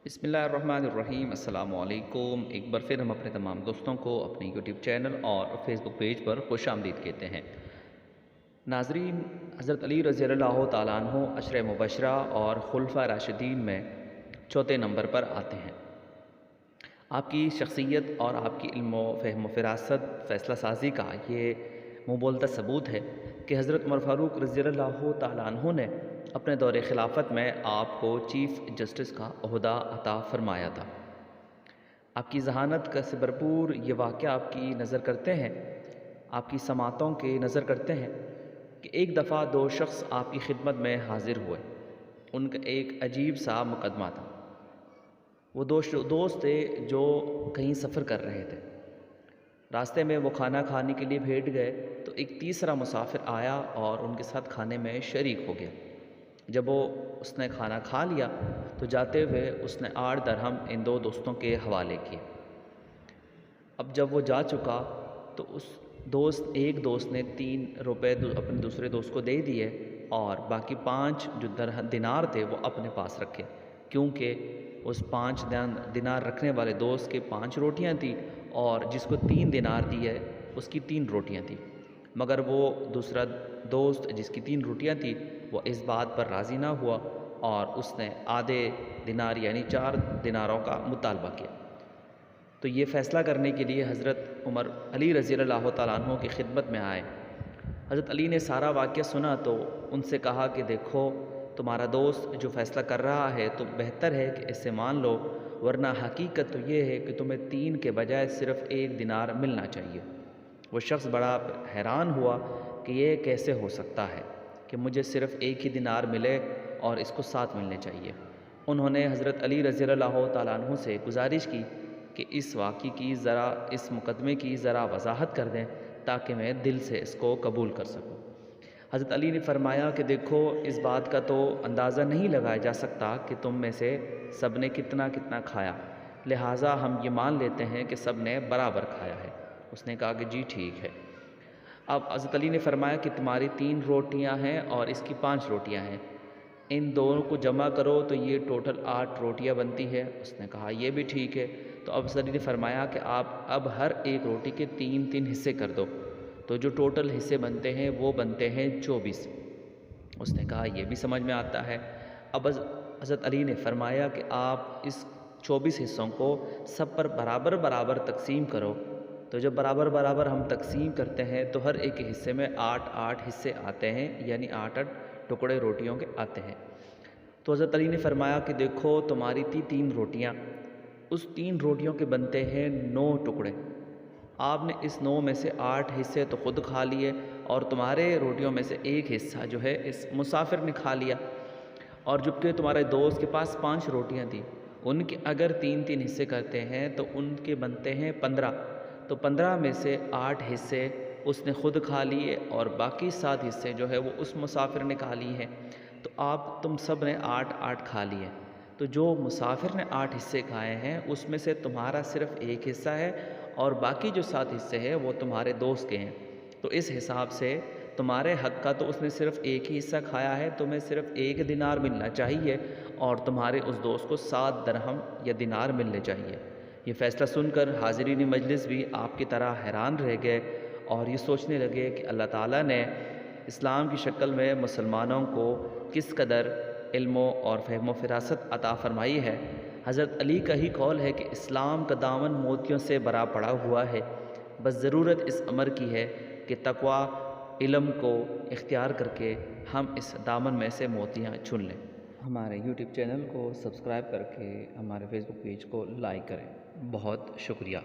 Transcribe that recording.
بسم اللہ الرحمن الرحیم۔ السلام علیکم۔ ایک بار پھر ہم اپنے تمام دوستوں کو اپنے یوٹیوب چینل اور فیس بک پیج پر خوش آمدید کہتے ہیں۔ ناظرین، حضرت علی رضی اللہ تعالیٰ عنہ عشرہ مبشرہ اور خلفۂ راشدین میں چوتھے نمبر پر آتے ہیں۔ آپ کی شخصیت اور آپ کی علم و فہم و فراست فیصلہ سازی کا یہ منہ بولتا ثبوت ہے کہ حضرت عمر فاروق رضی اللہ تعالیٰ عنہ نے اپنے دور خلافت میں آپ کو چیف جسٹس کا عہدہ عطا فرمایا تھا۔ آپ کی ذہانت کا سے بھرپور یہ واقعہ آپ کی نظر کرتے ہیں، آپ کی سماعتوں کے نظر کرتے ہیں کہ ایک دفعہ دو شخص آپ کی خدمت میں حاضر ہوئے۔ ان کا ایک عجیب سا مقدمہ تھا۔ وہ دو دوست تھے جو کہیں سفر کر رہے تھے۔ راستے میں وہ کھانا کھانے کے لیے بیٹھ گئے تو ایک تیسرا مسافر آیا اور ان کے ساتھ کھانے میں شریک ہو گیا۔ جب اس نے کھانا کھا لیا تو جاتے ہوئے اس نے 8 درہم ان دو دوستوں کے حوالے کیے۔ اب جب وہ جا چکا تو ایک دوست نے 3 روپے اپنے دوسرے دوست کو دے دیے اور باقی 5 جو دینار تھے وہ اپنے پاس رکھے، کیونکہ اس 5 دینار رکھنے والے دوست کے 5 روٹیاں تھیں اور جس کو 3 دینار دیے اس کی 3 روٹیاں تھیں، مگر وہ دوسرا دوست جس کی 3 روٹیاں تھیں وہ اس بات پر راضی نہ ہوا اور اس نے آدھے دینار یعنی 4 دیناروں کا مطالبہ کیا۔ تو یہ فیصلہ کرنے کے لیے حضرت عمر علی رضی اللہ تعالیٰ عنہ کی خدمت میں آئے۔ حضرت علی نے سارا واقعہ سنا تو ان سے کہا کہ دیکھو، تمہارا دوست جو فیصلہ کر رہا ہے تو بہتر ہے کہ اسے مان لو، ورنہ حقیقت تو یہ ہے کہ تمہیں 3 کے بجائے صرف 1 دینار ملنا چاہیے۔ وہ شخص بڑا حیران ہوا کہ یہ کیسے ہو سکتا ہے کہ مجھے صرف 1 ہی دینار ملے اور اس کو 7 ملنے چاہیے۔ انہوں نے حضرت علی رضی اللہ تعالیٰ عنہ سے گزارش کی کہ اس واقعے کی اس مقدمے کی ذرا وضاحت کر دیں تاکہ میں دل سے اس کو قبول کر سکوں۔ حضرت علی نے فرمایا کہ دیکھو، اس بات کا تو اندازہ نہیں لگایا جا سکتا کہ تم میں سے سب نے کتنا کتنا کھایا، لہٰذا ہم یہ مان لیتے ہیں کہ سب نے برابر کھایا ہے۔ اس نے کہا کہ جی ٹھیک ہے۔ اب حضرت علی نے فرمایا کہ تمہاری 3 روٹیاں ہیں اور اس کی 5 روٹیاں ہیں، ان دونوں کو جمع کرو تو یہ ٹوٹل 8 روٹیاں بنتی ہے۔ اس نے کہا یہ بھی ٹھیک ہے۔ تو اب حضرت علی نے فرمایا کہ آپ اب ہر ایک روٹی کے 3 حصے کر دو، تو جو ٹوٹل حصے بنتے ہیں وہ بنتے ہیں 24۔ اس نے کہا یہ بھی سمجھ میں آتا ہے۔ اب حضرت علی نے فرمایا کہ آپ اس 24 حصوں کو سب پر برابر برابر تقسیم کرو۔ تو جب برابر برابر ہم تقسیم کرتے ہیں تو ہر ایک حصے میں 8 حصے آتے ہیں، یعنی 8 ٹکڑے روٹیوں کے آتے ہیں۔ تو حضرت علی نے فرمایا کہ دیکھو، تمہاری 3 روٹیاں، اس 3 روٹیوں کے بنتے ہیں 9 ٹکڑے۔ آپ نے اس 9 میں سے 8 حصے تو خود کھا لیے اور تمہارے روٹیوں میں سے 1 حصہ جو ہے اس مسافر نے کھا لیا، اور جبکہ تمہارے دوست کے پاس 5 روٹیاں تھیں، ان کے اگر 3 حصے کرتے ہیں تو ان کے بنتے ہیں 15۔ تو 15 میں سے 8 حصے اس نے خود کھا لیے اور باقی 7 حصے جو ہے وہ اس مسافر نے کھا لیے ہیں۔ تو تم سب نے 8 کھا لیے۔ تو جو مسافر نے 8 حصے کھائے ہیں اس میں سے تمہارا صرف 1 حصہ ہے اور باقی جو 7 حصے ہیں وہ تمہارے دوست کے ہیں۔ تو اس حساب سے تمہارے حق کا تو اس نے صرف 1 ہی حصہ کھایا ہے، تمہیں صرف 1 دینار ملنا چاہیے اور تمہارے اس دوست کو 7 درہم یا دینار ملنے چاہیے۔ یہ فیصلہ سن کر حاضرین مجلس بھی آپ کی طرح حیران رہ گئے اور یہ سوچنے لگے کہ اللہ تعالیٰ نے اسلام کی شکل میں مسلمانوں کو کس قدر علم اور فہم و فراست عطا فرمائی ہے۔ حضرت علی کا ہی قول ہے کہ اسلام کا دامن موتیوں سے بھرا پڑا ہوا ہے، بس ضرورت اس امر کی ہے کہ تقوی علم کو اختیار کر کے ہم اس دامن میں سے موتیاں چن لیں۔ ہمارے یوٹیوب چینل کو سبسکرائب کر کے ہمارے فیس بک پیج کو لائک کریں۔ بہت شکریہ۔